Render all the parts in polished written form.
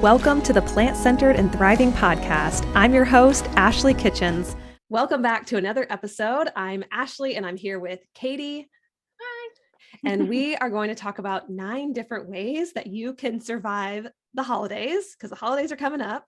Welcome to the Plant-Centered and Thriving podcast. I'm your host, Ashley Kitchens. Welcome back to another episode. I'm Ashley and I'm here with Katie. Hi. And we are going to talk about 9 different ways that you can survive the holidays, because the holidays are coming up.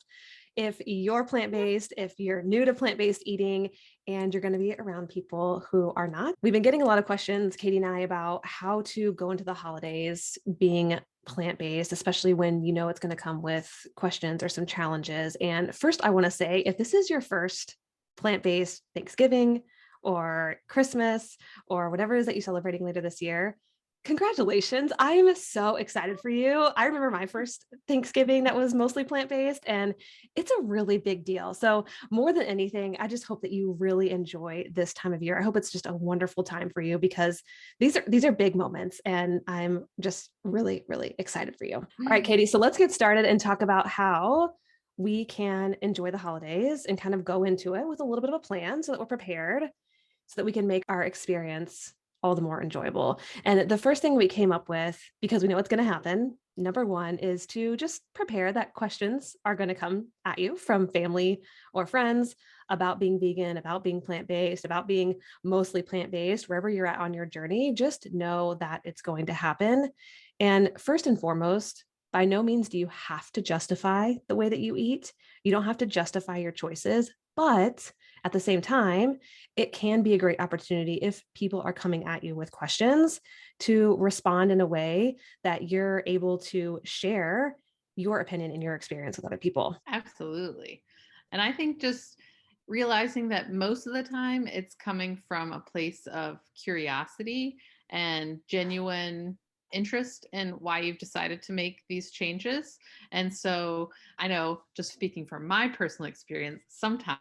If you're plant-based, if you're new to plant-based eating, and you're going to be around people who are not. We've been getting a lot of questions, Katie and I, about how to go into the holidays being plant-based, especially when you know it's going to come with questions or some challenges. And first, I want to say, if this is your first plant-based Thanksgiving or Christmas or whatever it is that you're celebrating later this year, congratulations. I'm so excited for you. I remember my first Thanksgiving that was mostly plant-based, and it's a really big deal. So more than anything, I just hope that you really enjoy this time of year. I hope it's just a wonderful time for you, because these are big moments, and I'm just really, really excited for you. All right, Katie, so let's get started and talk about how we can enjoy the holidays and kind of go into it with a little bit of a plan so that we're prepared, so that we can make our experience all the more enjoyable. And the first thing we came up with, because we know what's going to happen, number one, is to just prepare that questions are going to come at you from family or friends about being vegan, about being plant-based, about being mostly plant-based, wherever you're at on your journey. Just know that it's going to happen. And first and foremost, by no means do you have to justify the way that you eat. You don't have to justify your choices, but at the same time, it can be a great opportunity, if people are coming at you with questions, to respond in a way that you're able to share your opinion and your experience with other people. Absolutely. And I think just realizing that most of the time it's coming from a place of curiosity and genuine interest in why you've decided to make these changes. And so I know, just speaking from my personal experience, sometimes,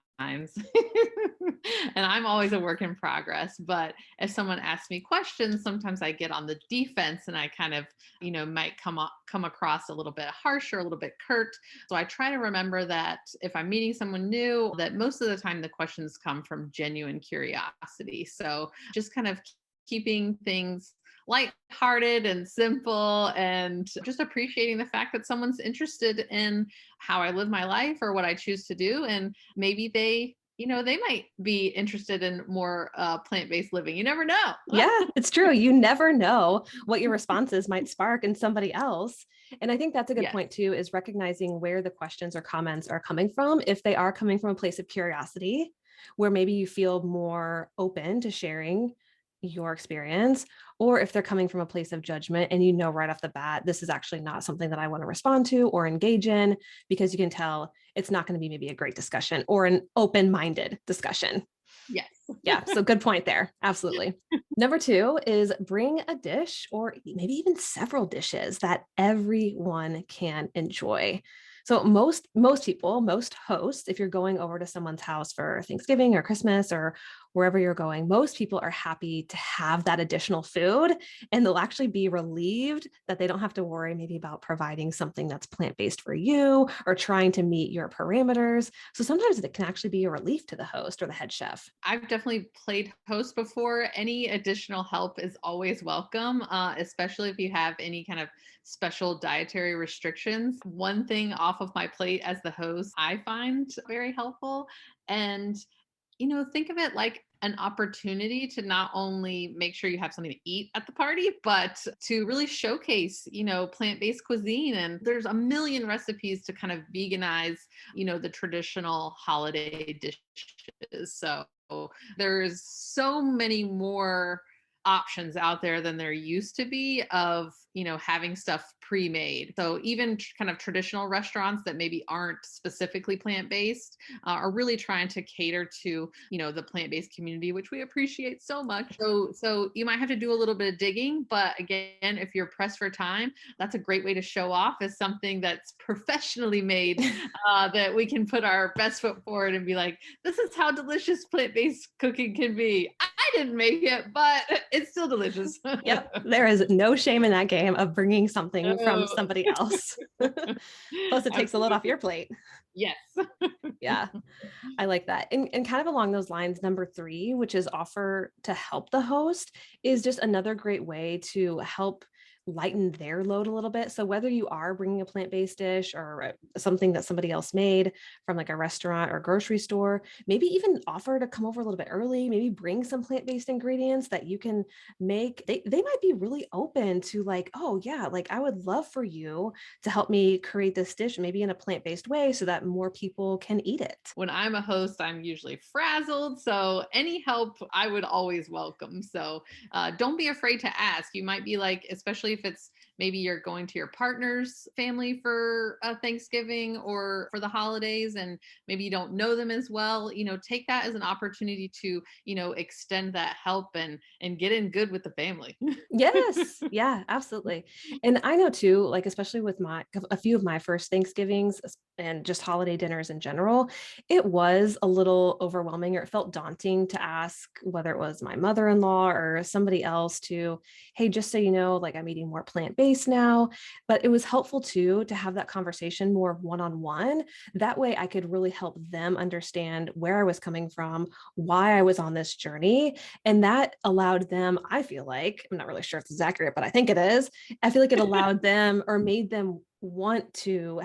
and I'm always a work in progress, but if someone asks me questions, sometimes I get on the defense and I kind of, might come across a little bit harsh or a little bit curt. So I try to remember that if I'm meeting someone new, that most of the time the questions come from genuine curiosity. So just kind of keeping things lighthearted and simple, and just appreciating the fact that someone's interested in how I live my life or what I choose to do. And maybe they might be interested in more plant-based living. You never know. Yeah, it's true. You never know what your responses might spark in somebody else. And I think that's a good Yes. point too, is recognizing where the questions or comments are coming from. If they are coming from a place of curiosity, where maybe you feel more open to sharing your experience, or if they're coming from a place of judgment and you know right off the bat, this is actually not something that I want to respond to or engage in, because you can tell it's not going to be maybe a great discussion or an open-minded discussion. Yes. Yeah. So good point there. Absolutely. Number 2 is bring a dish, or maybe even several dishes, that everyone can enjoy. So most people, most hosts, if you're going over to someone's house for Thanksgiving or Christmas or wherever you're going, most people are happy to have that additional food, and they'll actually be relieved that they don't have to worry maybe about providing something that's plant-based for you or trying to meet your parameters. So sometimes it can actually be a relief to the host or the head chef. I've definitely played host before. Any additional help is always welcome, especially if you have any kind of special dietary restrictions. One thing off of my plate as the host, I find very helpful. And think of it like an opportunity to not only make sure you have something to eat at the party, but to really showcase, plant-based cuisine. And there's a million recipes to kind of veganize, the traditional holiday dishes. So there's so many more options out there than there used to be of, having stuff pre-made. So even kind of traditional restaurants that maybe aren't specifically plant-based are really trying to cater to, the plant-based community, which we appreciate so much. So you might have to do a little bit of digging, but again, if you're pressed for time, that's a great way to show off as something that's professionally made, that we can put our best foot forward and be like, this is how delicious plant-based cooking can be. I didn't make it, but it's still delicious. Yep. There is no shame in that game of bringing something from No. somebody else. Plus, it takes a load off your plate. Yes. Yeah, I like that. And kind of along those lines, number 3, which is offer to help the host, is just another great way to help lighten their load a little bit. So whether you are bringing a plant-based dish or something that somebody else made from like a restaurant or grocery store, maybe even offer to come over a little bit early, maybe bring some plant-based ingredients that you can make. They might be really open to like, oh yeah, like I would love for you to help me create this dish, maybe in a plant-based way so that more people can eat it. When I'm a host, I'm usually frazzled. So any help I would always welcome. So don't be afraid to ask. You might be like, especially if it's maybe you're going to your partner's family for Thanksgiving or for the holidays, and maybe you don't know them as well. Take that as an opportunity to, extend that help and get in good with the family. Yes. Yeah, absolutely. And I know too, like, especially with a few of my first Thanksgivings and just holiday dinners in general, it was a little overwhelming or it felt daunting to ask whether it was my mother-in-law or somebody else to, hey, just so you know, like I'm eating more plant-based now. But it was helpful too to have that conversation more one-on-one. That way I could really help them understand where I was coming from, why I was on this journey. And that allowed them, I feel like, I'm not really sure if this is accurate, but I think it is. I feel like it allowed them or made them want to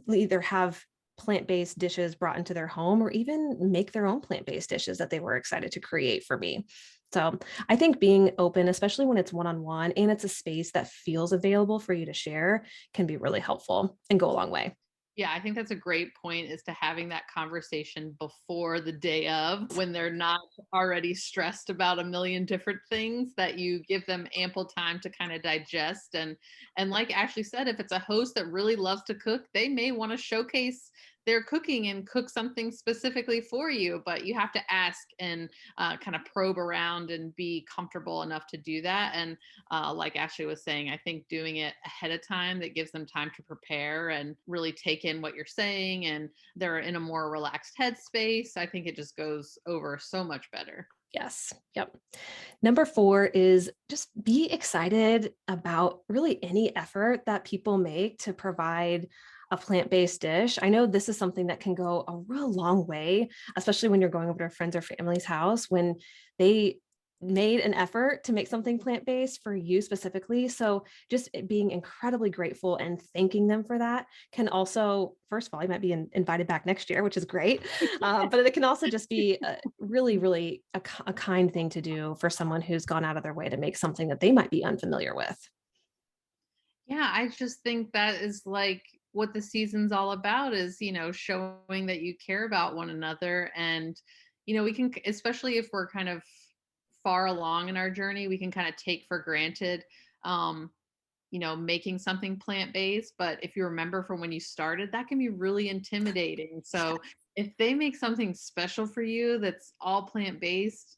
either have plant-based dishes brought into their home or even make their own plant-based dishes that they were excited to create for me. So I think being open, especially when it's one-on-one and it's a space that feels available for you to share, can be really helpful and go a long way. Yeah, I think that's a great point, is to having that conversation before the day of, when they're not already stressed about a million different things, that you give them ample time to kind of digest. And like Ashley said, if it's a host that really loves to cook, they may want to showcase their cooking and cook something specifically for you, but you have to ask and kind of probe around and be comfortable enough to do that. And like Ashley was saying, I think doing it ahead of time, that gives them time to prepare and really take in what you're saying, and they're in a more relaxed headspace. I think it just goes over so much better. Yes. Yep. Number four is just be excited about really any effort that people make to provide a plant-based dish. I know this is something that can go a real long way, especially when you're going over to a friend's or family's house when they made an effort to make something plant-based for you specifically. So just being incredibly grateful and thanking them for that can also, first of all, you might be invited back next year, which is great. But it can also just be really, really a kind thing to do for someone who's gone out of their way to make something that they might be unfamiliar with. Yeah, I just think that is like what the season's all about, is, showing that you care about one another. And, we can, especially if we're kind of far along in our journey, we can kind of take for granted, um, making something plant based. But if you remember from when you started, that can be really intimidating. So if they make something special for you that's all plant based,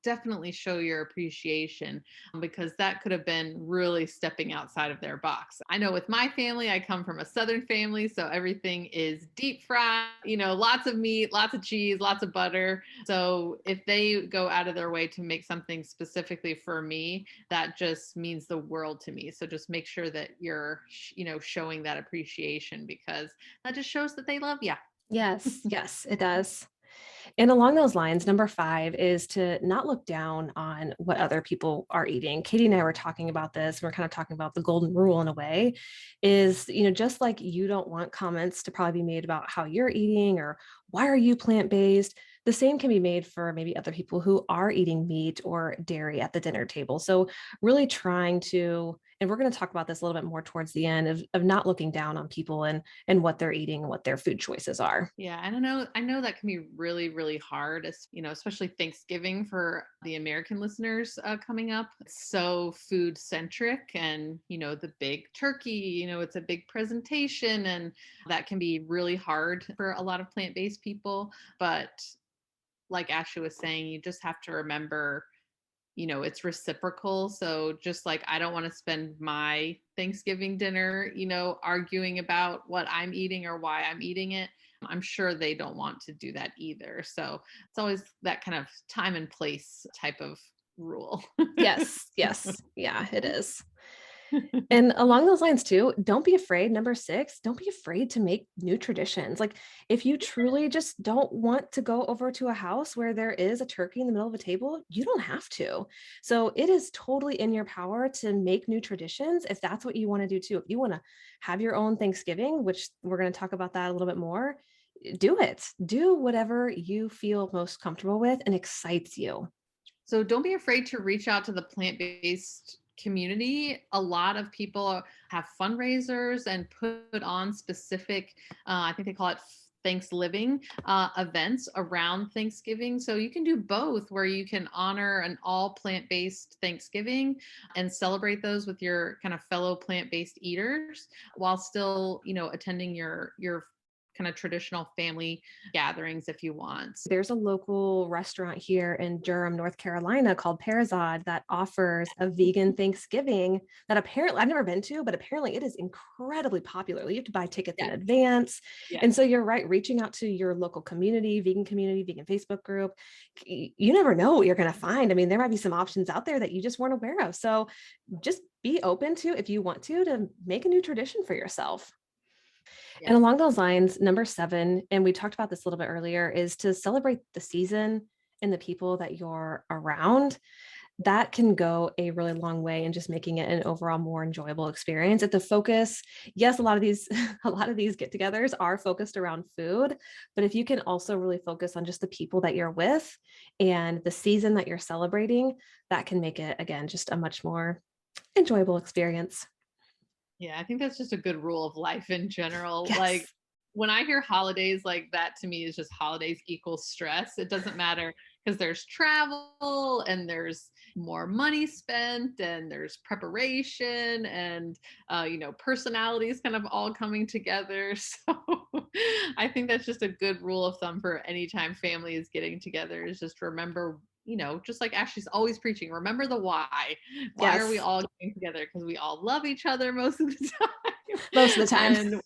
definitely show your appreciation, because that could have been really stepping outside of their box. I know with my family, I come from a Southern family, so everything is deep fried, lots of meat, lots of cheese, lots of butter. So if they go out of their way to make something specifically for me, that just means the world to me. So just make sure that you're, showing that appreciation, because that just shows that they love you. Yes, yes, it does. And along those lines, number five is to not look down on what other people are eating. Katie and I were talking about this. We're kind of talking about the golden rule in a way is, just like you don't want comments to probably be made about how you're eating or why are you plant-based, the same can be made for maybe other people who are eating meat or dairy at the dinner table. So really trying to, and we're going to talk about this a little bit more towards the end of not looking down on people and what they're eating and what their food choices are. Yeah, and I know that can be really, really hard, especially Thanksgiving for the American listeners coming up. It's so food centric, and the big turkey, it's a big presentation, and that can be really hard for a lot of plant-based people. But like Ashley was saying, you just have to remember, it's reciprocal. So just like I don't want to spend my Thanksgiving dinner, arguing about what I'm eating or why I'm eating it, I'm sure they don't want to do that either. So it's always that kind of time and place type of rule. Yes, yes. Yeah, it is. And along those lines too, don't be afraid. Number 6, don't be afraid to make new traditions. Like if you truly just don't want to go over to a house where there is a turkey in the middle of a table, you don't have to. So it is totally in your power to make new traditions if that's what you want to do too. If you want to have your own Thanksgiving, which we're going to talk about that a little bit more, do it. Do whatever you feel most comfortable with and excites you. So don't be afraid to reach out to the plant-based community. A lot of people have fundraisers and put on specific, I think they call it Thanksgiving events around Thanksgiving. So you can do both, where you can honor an all plant-based Thanksgiving and celebrate those with your kind of fellow plant-based eaters, while still, attending your kind of traditional family gatherings if you want. There's a local restaurant here in Durham, North Carolina called Perazod that offers a vegan Thanksgiving that apparently I've never been to, but apparently it is incredibly popular. You have to buy tickets in Yes, advance. yes. And so you're right, reaching out to your local community, vegan Facebook group. You never know what you're going to find. I mean, there might be some options out there that you just weren't aware of. So just be open to, if you want to make a new tradition for yourself. And Yes. along those lines, number 7, and we talked about this a little bit earlier, is to celebrate the season and the people that you're around. That can go a really long way in just making it an overall more enjoyable experience. If the focus, yes, a lot of these a lot of these get-togethers are focused around food, but if you can also really focus on just the people that you're with and the season that you're celebrating, that can make it again just a much more enjoyable experience. Yeah, I think that's just a good rule of life in general. Like Yes. when I hear holidays, like that to me is just holidays equals stress. It doesn't matter because there's travel and there's more money spent and there's preparation and personalities kind of all coming together. So I think that's just a good rule of thumb for any time family is getting together, is just remember, just like Ashley's always preaching, remember the why. Why are we Yes. all getting together? Because we all love each other most of the time. Most of the time. And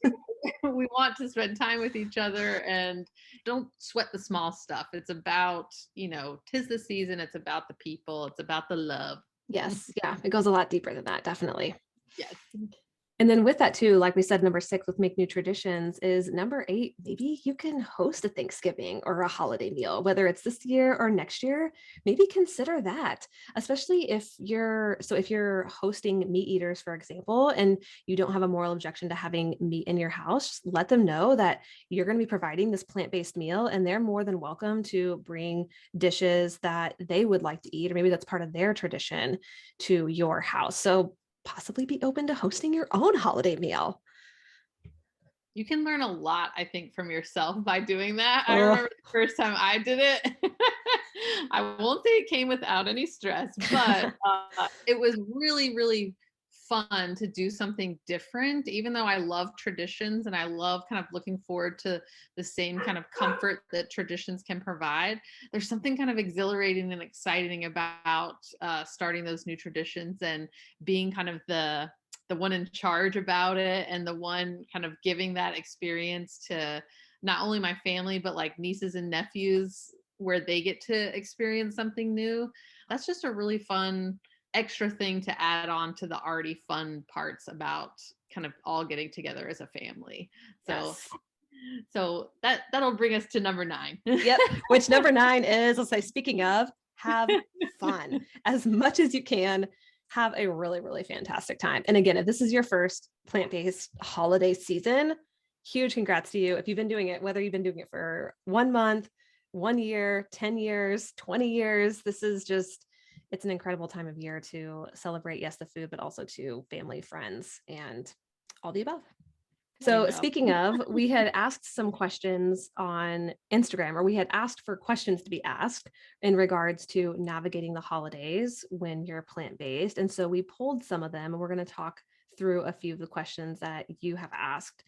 we want to spend time with each other, and don't sweat the small stuff. It's about, 'tis the season. It's about the people. It's about the love. Yes. Yeah. It goes a lot deeper than that, definitely. Yes. And then with that too, like we said, number 6 with make new traditions is number 8. Maybe you can host a Thanksgiving or a holiday meal, whether it's this year or next year. Maybe consider that, especially if you're hosting meat eaters, for example, and you don't have a moral objection to having meat in your house. Let them know that you're going to be providing this plant-based meal, and they're more than welcome to bring dishes that they would like to eat, or maybe that's part of their tradition, to your house. So possibly be open to hosting your own holiday meal. You can learn a lot, I think, from yourself by doing that. I Oh, remember the first time I did it. I won't say it came without any stress, but it was really, really fun to do something different, even though I love traditions and I love kind of looking forward to the same kind of comfort that traditions can provide. There's something kind of exhilarating and exciting about starting those new traditions and being kind of the one in charge about it, and the one kind of giving that experience to not only my family but like nieces and nephews, where they get to experience something new. That's just a really fun extra thing to add on to the already fun parts about kind of all getting together as a family. So yes. that'll bring us to number 9. Yep. Which number 9 is, let's say, speaking of, have fun as much as you can. Have a really, really fantastic time. And again, if this is your first plant-based holiday season, huge congrats to you. If you've been doing it, whether you've been doing it for 1 month, 1 year, 10 years, 20 years, it's an incredible time of year to celebrate, yes, the food, but also to family, friends, and all the above. I So know. speaking of, we had asked some questions on Instagram, or we had asked for questions to be asked in regards to navigating the holidays when you're plant-based. And so we pulled some of them, and we're going to talk through a few of the questions that you have asked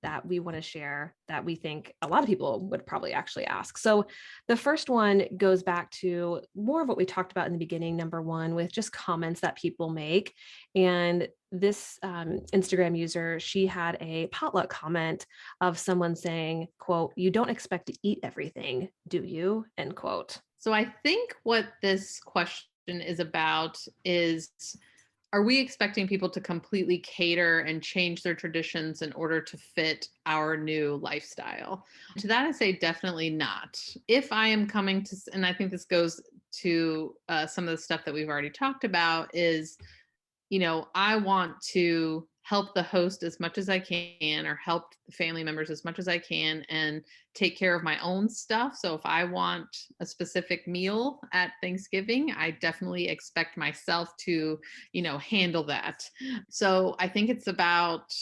that we want to share, that we think a lot of people would probably actually ask. So the first one goes back to more of what we talked about in the beginning, number 1, with just comments that people make. And this Instagram user, she had a potluck comment of someone saying, quote, "You don't expect to eat everything, do you?" End quote. So I think what this question is about is, are we expecting people to completely cater and change their traditions in order to fit our new lifestyle? To that, I say definitely not. If I am coming to, and I think this goes to some of the stuff that we've already talked about, is, I want to help the host as much as I can, or help the family members as much as I can, and take care of my own stuff. So if I want a specific meal at Thanksgiving, I definitely expect myself to, handle that. So I think it's about,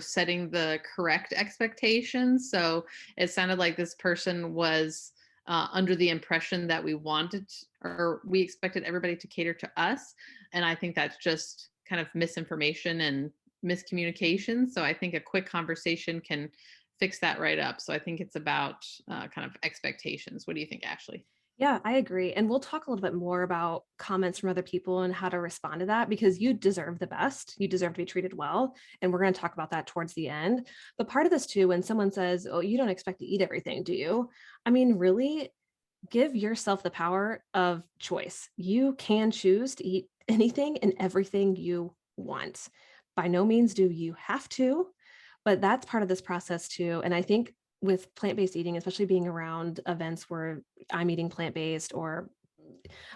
setting the correct expectations. So it sounded like this person was under the impression that we wanted, or we expected everybody to cater to us. And I think that's just kind of misinformation and miscommunication. So I think a quick conversation can fix that right up. So I think it's about kind of expectations. What do you think, Ashley? Yeah, I agree. And we'll talk a little bit more about comments from other people and how to respond to that, because you deserve the best. You deserve to be treated well. And we're going to talk about that towards the end. But part of this too, when someone says, "Oh, you don't expect to eat everything, do you?" I mean, really give yourself the power of choice. You can choose to eat anything and everything you want. By no means do you have to, but that's part of this process too. And I think with plant-based eating, especially being around events where I'm eating plant-based, or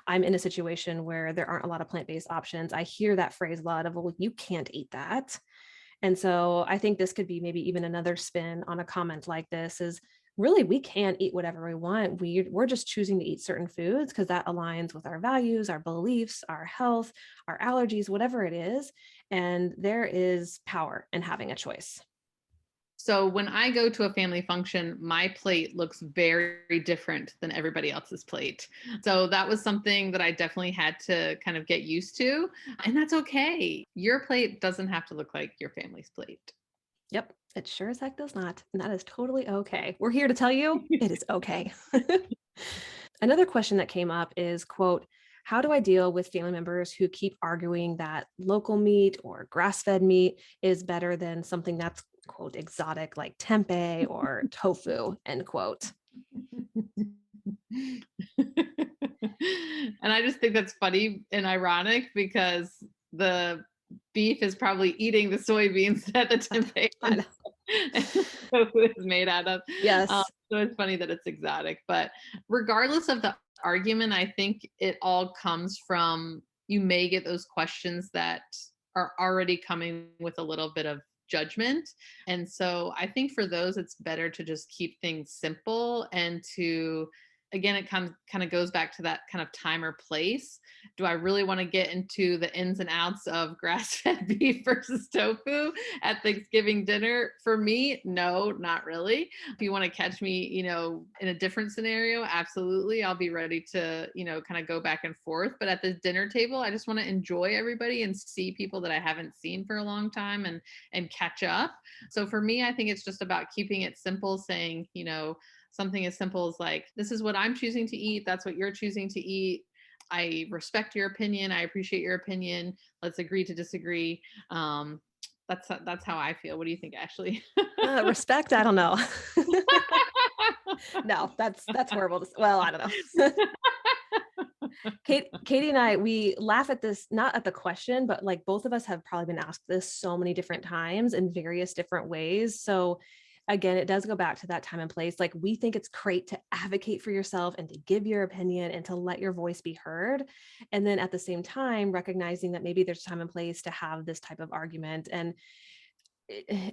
I'm in a situation where there aren't a lot of plant-based options, I hear that phrase a lot of, "Well, you can't eat that." And so I think this could be maybe even another spin on a comment like this: is really, we can eat whatever we want. We're just choosing to eat certain foods because that aligns with our values, our beliefs, our health, our allergies, whatever it is. And there is power in having a choice. So when I go to a family function, my plate looks very different than everybody else's plate. So that was something that I definitely had to kind of get used to. And that's okay. Your plate doesn't have to look like your family's plate. Yep, it sure as heck does not. And that is totally okay. We're here to tell you it is okay. Another question that came up is, quote, "How do I deal with family members who keep arguing that local meat or grass-fed meat is better than something that's, quote, exotic like tempeh or tofu," end quote. And I just think that's funny and ironic, because the beef is probably eating the soybeans that the tempeh I know. and the tofu is made out of. Yes. So it's funny that it's exotic. But regardless of the argument, I think it all comes from, you may get those questions that are already coming with a little bit of judgment. And so I think for those, it's better to just keep things simple, and to, again, it kind of goes back to that kind of time or place. Do I really want to get into the ins and outs of grass-fed beef versus tofu at Thanksgiving dinner? For me, no, not really. If you want to catch me, in a different scenario, absolutely, I'll be ready to, kind of go back and forth. But at the dinner table, I just want to enjoy everybody and see people that I haven't seen for a long time, and catch up. So for me, I think it's just about keeping it simple, saying, something as simple as like, this is what I'm choosing to eat. That's what you're choosing to eat. I respect your opinion. I appreciate your opinion. Let's agree to disagree. That's how I feel. What do you think, Ashley? Respect, I don't know. No, that's horrible. Well, I don't know. Katie and I, we laugh at this, not at the question, but like both of us have probably been asked this so many different times in various different ways. So again, it does go back to that time and place. Like, we think it's great to advocate for yourself and to give your opinion and to let your voice be heard. And then at the same time, recognizing that maybe there's time and place to have this type of argument. And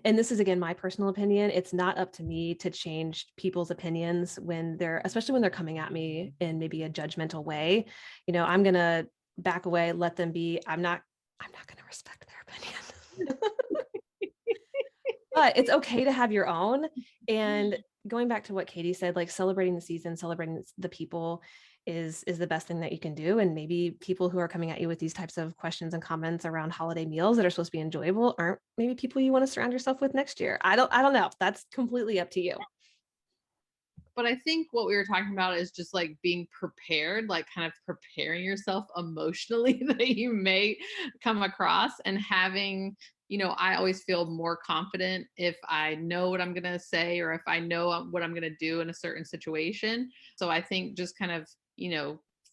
this is, again, my personal opinion. It's not up to me to change people's opinions when especially when they're coming at me in maybe a judgmental way. I'm going to back away, let them be. I'm not going to respect their opinion. But it's okay to have your own. And going back to what Katie said, like, celebrating the season, celebrating the people is the best thing that you can do. And maybe people who are coming at you with these types of questions and comments around holiday meals that are supposed to be enjoyable aren't maybe people you want to surround yourself with next year. I don't know. That's completely up to you. But I think what we were talking about is just like being prepared, like kind of preparing yourself emotionally that you may come across, and having, I always feel more confident if I know what I'm going to say, or if I know what I'm going to do in a certain situation. So I think just kind of,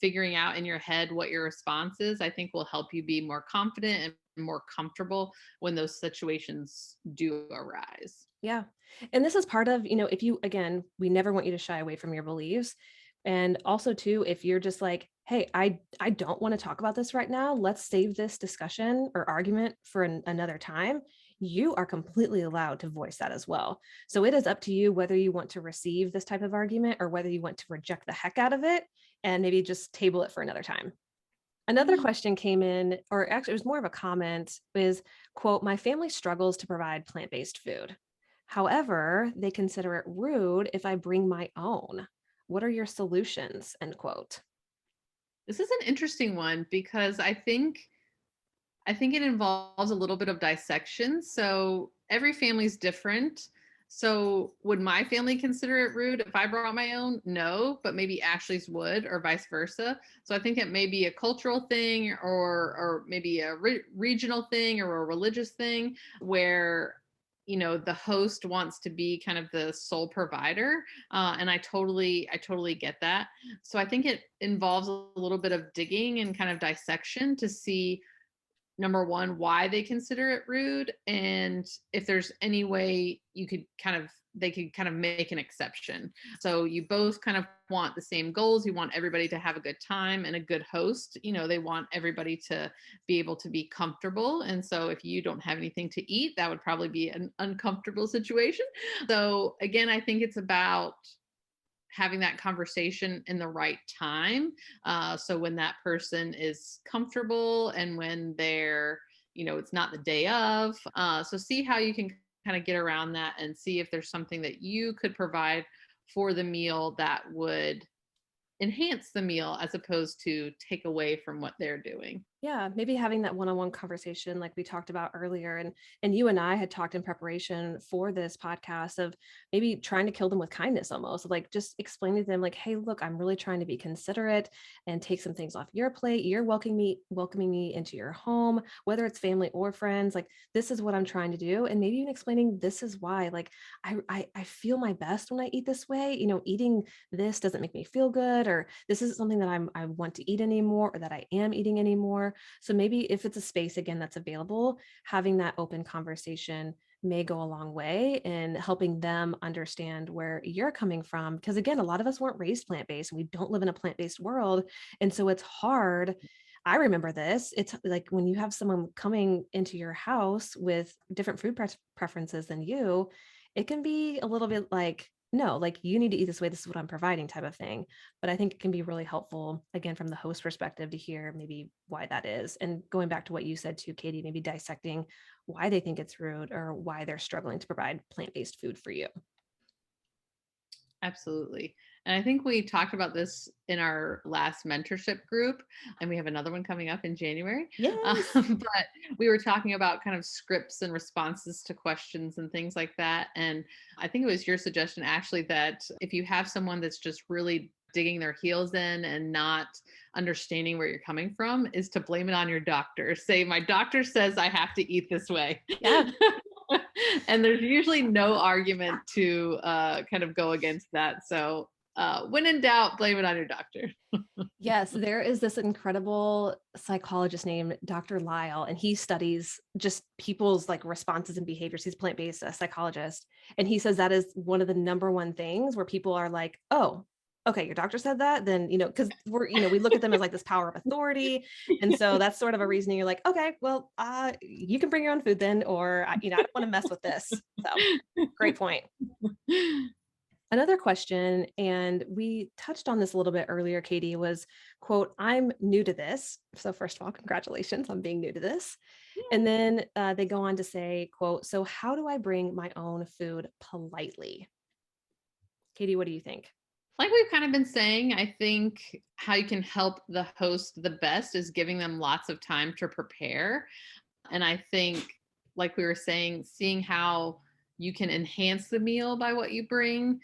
figuring out in your head what your response is, I think will help you be more confident and more comfortable when those situations do arise. Yeah. And this is part of, if you, again, we never want you to shy away from your beliefs. And also too, if you're just like, hey, I don't want to talk about this right now. Let's save this discussion or argument for another time. You are completely allowed to voice that as well. So it is up to you whether you want to receive this type of argument or whether you want to reject the heck out of it and maybe just table it for another time. Another question came in, or actually it was more of a comment, is, quote, my family struggles to provide plant-based food. However, they consider it rude if I bring my own. What are your solutions? End quote. This is an interesting one because I think it involves a little bit of dissection. So every family's different. So would my family consider it rude if I brought my own? No, but maybe Ashley's would, or vice versa. So I think it may be a cultural thing, or maybe a regional thing, or a religious thing, where the host wants to be kind of the sole provider, and I totally get that. So I think it involves a little bit of digging and kind of dissection to see, number one, why they consider it rude, and if there's any way they could kind of make an exception. So you both kind of want the same goals. You want everybody to have a good time, and a good host, they want everybody to be able to be comfortable. And so if you don't have anything to eat, that would probably be an uncomfortable situation. So again, I think it's about having that conversation in the right time. So when that person is comfortable, and when it's not the day of. So see how you can kind of get around that, and see if there's something that you could provide for the meal that would enhance the meal as opposed to take away from what they're doing. Yeah, maybe having that one-on-one conversation like we talked about earlier, and you and I had talked in preparation for this podcast of maybe trying to kill them with kindness, almost like just explaining to them like, hey, look, I'm really trying to be considerate and take some things off your plate. You're welcoming me into your home, whether it's family or friends. Like, this is what I'm trying to do, and maybe even explaining this is why. Like, I feel my best when I eat this way. Eating this doesn't make me feel good, or this isn't something that I want to eat anymore, or that I am eating anymore. So maybe if it's a space again that's available, having that open conversation may go a long way in helping them understand where you're coming from. Because again, a lot of us weren't raised plant-based and we don't live in a plant-based world. And so it's hard. I remember this. It's like when you have someone coming into your house with different food preferences than you, it can be a little bit like, no, like you need to eat this way. This is what I'm providing, type of thing. But I think it can be really helpful, again, from the host perspective, to hear maybe why that is. And going back to what you said too, Katie, maybe dissecting why they think it's rude or why they're struggling to provide plant-based food for you. Absolutely. And I think we talked about this in our last mentorship group, and we have another one coming up in January. Yes. But we were talking about kind of scripts and responses to questions and things like that. And I think it was your suggestion, Ashley, that if you have someone that's just really digging their heels in and not understanding where you're coming from, is to blame it on your doctor. Say, my doctor says I have to eat this way. Yeah. And there's usually no argument to kind of go against that. So when in doubt, blame it on your doctor. Yes, there is this incredible psychologist named Dr. Lyle, and he studies just people's like responses and behaviors. He's plant-based psychologist, and he says that is one of the number one things where people are like, "Oh, okay, your doctor said that." Then because we look at them as like this power of authority, and so that's sort of a reasoning. You're like, "Okay, well, you can bring your own food then," or I don't want to mess with this. So, great point. Another question, and we touched on this a little bit earlier, Katie, was, quote, I'm new to this. So first of all, congratulations on being new to this. And then they go on to say, quote, so how do I bring my own food politely? Katie, what do you think? Like we've kind of been saying, I think how you can help the host the best is giving them lots of time to prepare. And I think, like we were saying, seeing how you can enhance the meal by what you bring.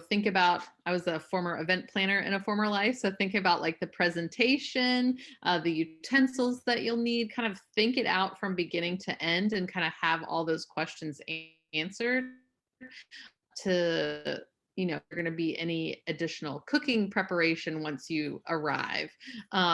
Think about, I was a former event planner in a former life. So think about like the presentation, the utensils that you'll need, kind of think it out from beginning to end, and kind of have all those questions answered to going to be any additional cooking preparation once you arrive.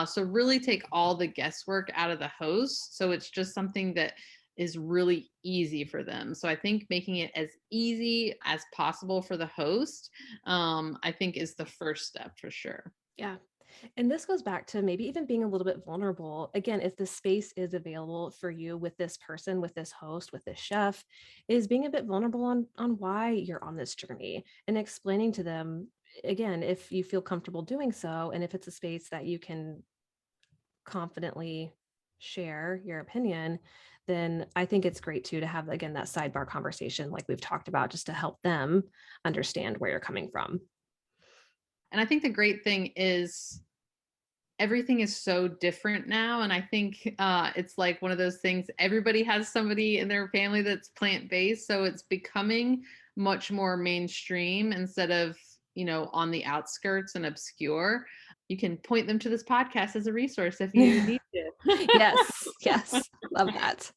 So really take all the guesswork out of the host. So it's just something that is really easy for them. So I think making it as easy as possible for the host, I think is the first step for sure. Yeah. And this goes back to maybe even being a little bit vulnerable. Again, if the space is available for you with this person, with this host, with this chef, is being a bit vulnerable on why you're on this journey and explaining to them, again, if you feel comfortable doing so, and if it's a space that you can confidently share your opinion, then I think it's great too to have, again, that sidebar conversation like we've talked about, just to help them understand where you're coming from. And I think the great thing is everything is so different now. And I think it's like one of those things, everybody has somebody in their family that's plant-based. So it's becoming much more mainstream instead of, on the outskirts and obscure. You can point them to this podcast as a resource if you need Yes, yes, love that.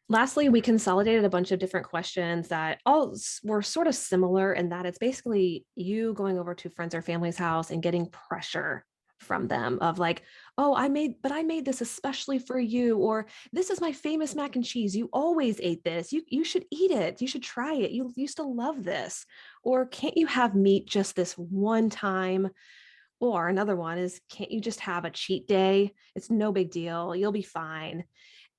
Lastly, we consolidated a bunch of different questions that all were sort of similar in that it's basically you going over to friends or family's house and getting pressure from them of like, oh, I made this especially for you, or this is my famous mac and cheese. You always ate this. You should eat it. You should try it. You used to love this. Or can't you have meat just this one time? Or another one is, can't you just have a cheat day? It's no big deal. You'll be fine.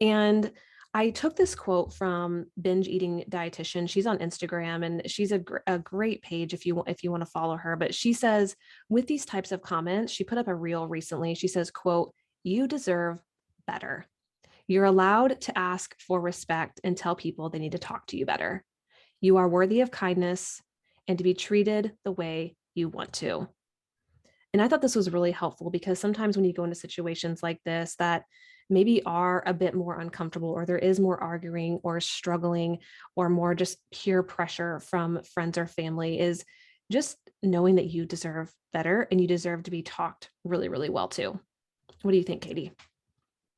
And I took this quote from Binge Eating Dietitian. She's on Instagram and she's a great page if you want to follow her. But she says, with these types of comments, she put up a reel recently. She says, quote, "You deserve better. You're allowed to ask for respect and tell people they need to talk to you better. You are worthy of kindness and to be treated the way you want to." And I thought this was really helpful because sometimes when you go into situations like this that maybe are a bit more uncomfortable, or there is more arguing or struggling or more just peer pressure from friends or family, is just knowing that you deserve better and you deserve to be talked really, really well too. What do you think, Katie?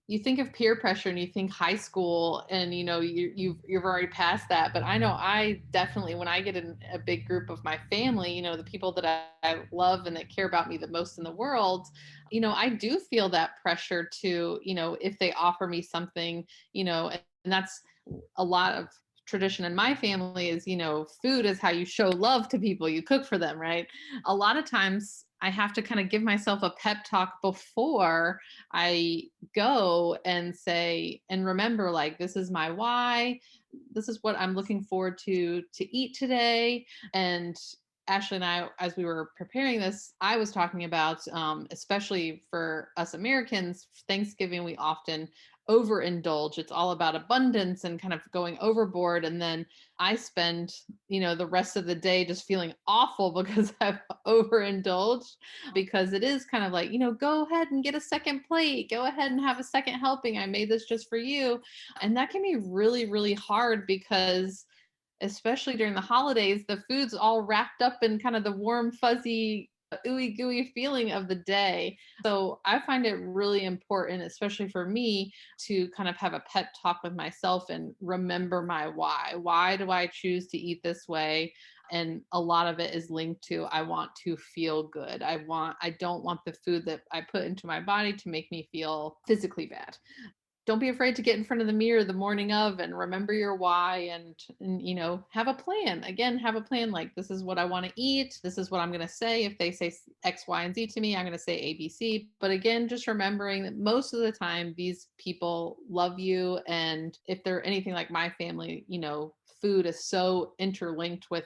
You think of peer pressure and you think high school and you've already passed that, but I know I definitely, when I get in a big group of my family, the people that I love and that care about me the most in the world, I do feel that pressure to, if they offer me something, and that's a lot of tradition in my family is, food is how you show love to people. You cook for them, right? A lot of times I have to kind of give myself a pep talk before I go and say and remember, like, this is my why, this is what I'm looking forward to eat today. And Ashley and I, as we were preparing this, I was talking about, especially for us Americans, Thanksgiving, we often overindulge. It's all about abundance and kind of going overboard. And then I spend, the rest of the day just feeling awful because I've overindulged, because it is kind of like, go ahead and get a second plate, go ahead and have a second helping. I made this just for you. And that can be really, really hard because especially during the holidays, the food's all wrapped up in kind of the warm, fuzzy, ooey gooey feeling of the day. So I find it really important, especially for me, to kind of have a pep talk with myself and remember my why. Why do I choose to eat this way? And a lot of it is linked to, I want to feel good. I don't want the food that I put into my body to make me feel physically bad. Don't be afraid to get in front of the mirror the morning of and remember your why, and have a plan. Again, have a plan, like, this is what I want to eat, this is what I'm going to say. If they say X, Y, and Z to me, I'm going to say ABC. But again, just remembering that most of the time these people love you, and if they're anything like my family, food is so interlinked with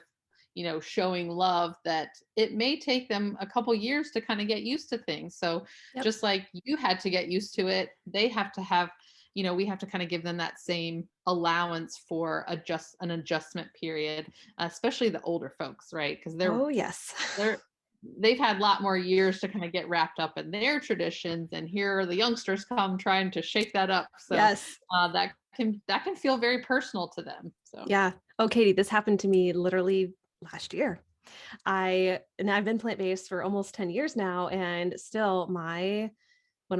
showing love that it may take them a couple years to kind of get used to things. So Yep. just like you had to get used to it, they have to have, we have to kind of give them that same allowance for an adjustment period, especially the older folks, right? Because Oh, yes. they've had a lot more years to kind of get wrapped up in their traditions, and here the youngsters come trying to shake that up. So Yes. that can feel very personal to them. So Yeah. Oh, Katie, this happened to me literally last year. I've been plant-based for almost 10 years now, and still one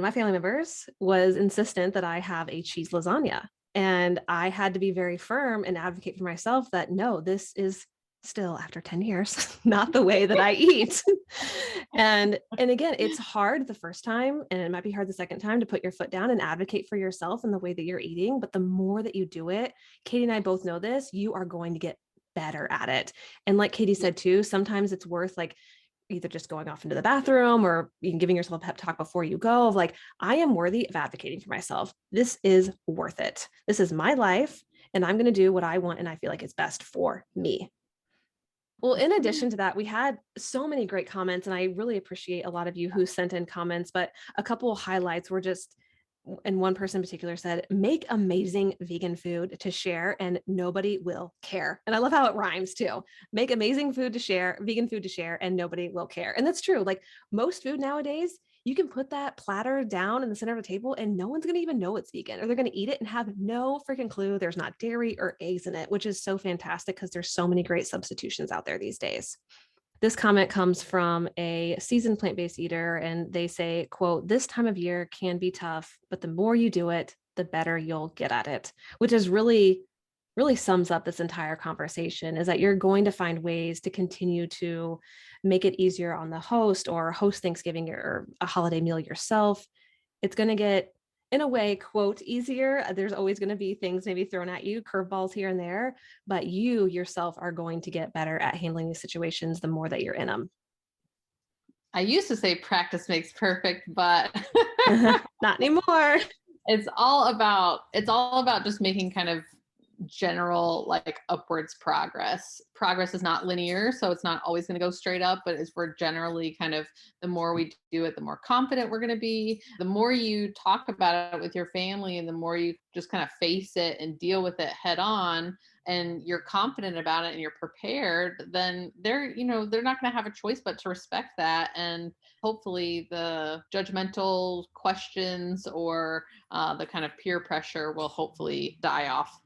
of my family members was insistent that I have a cheese lasagna. And I had to be very firm and advocate for myself that no, this is still after 10 years, not the way that I eat. And again, it's hard the first time, and it might be hard the second time to put your foot down and advocate for yourself in the way that you're eating. But the more that you do it, Katie and I both know this, you are going to get better at it. And like Katie said too, sometimes it's worth like either just going off into the bathroom or even giving yourself a pep talk before you go of like, I am worthy of advocating for myself. This is worth it. This is my life, and I'm going to do what I want and I feel like it's best for me. Well, in addition to that, we had so many great comments, and I really appreciate a lot of you who sent in comments, but a couple of highlights were just, and one person in particular said, make amazing vegan food to share and nobody will care. And I love how it rhymes too. Make amazing food to share, vegan food to share, and nobody will care. And that's true. Like most food nowadays, you can put that platter down in the center of the table and no one's going to even know it's vegan, or they're going to eat it and have no freaking clue there's not dairy or eggs in it, which is so fantastic because there's so many great substitutions out there these days. This comment comes from a seasoned plant-based eater, and they say, quote, this time of year can be tough, but the more you do it, the better you'll get at it, which is really sums up this entire conversation, is that you're going to find ways to continue to make it easier on the host or host Thanksgiving or a holiday meal yourself. It's going to get, in a way, quote, easier. There's always going to be things maybe thrown at you, curveballs here and there, but you yourself are going to get better at handling these situations the more that you're in them. I used to say practice makes perfect, but not anymore. It's all about just making kind of general like upwards progress. Progress is not linear, so it's not always going to go straight up, but it's we're generally kind of, the more we do it, the more confident we're going to be. The more you talk about it with your family and the more you just kind of face it and deal with it head on, and you're confident about it and you're prepared, then they're not going to have a choice but to respect that. And hopefully the judgmental questions or the kind of peer pressure will hopefully die off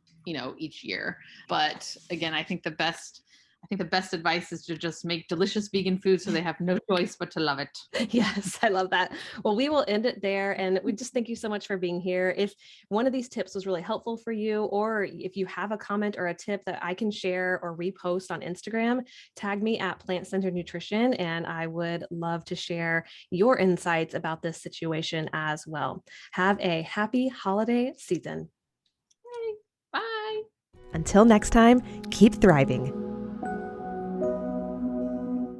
each year. But again, I think the best advice is to just make delicious vegan food so they have no choice but to love it. Yes, I love that. Well, we will end it there. And we just thank you so much for being here. If one of these tips was really helpful for you, or if you have a comment or a tip that I can share or repost on Instagram, tag me at Plant Centered Nutrition, and I would love to share your insights about this situation as well. Have a happy holiday season. Bye. Until next time, keep thriving.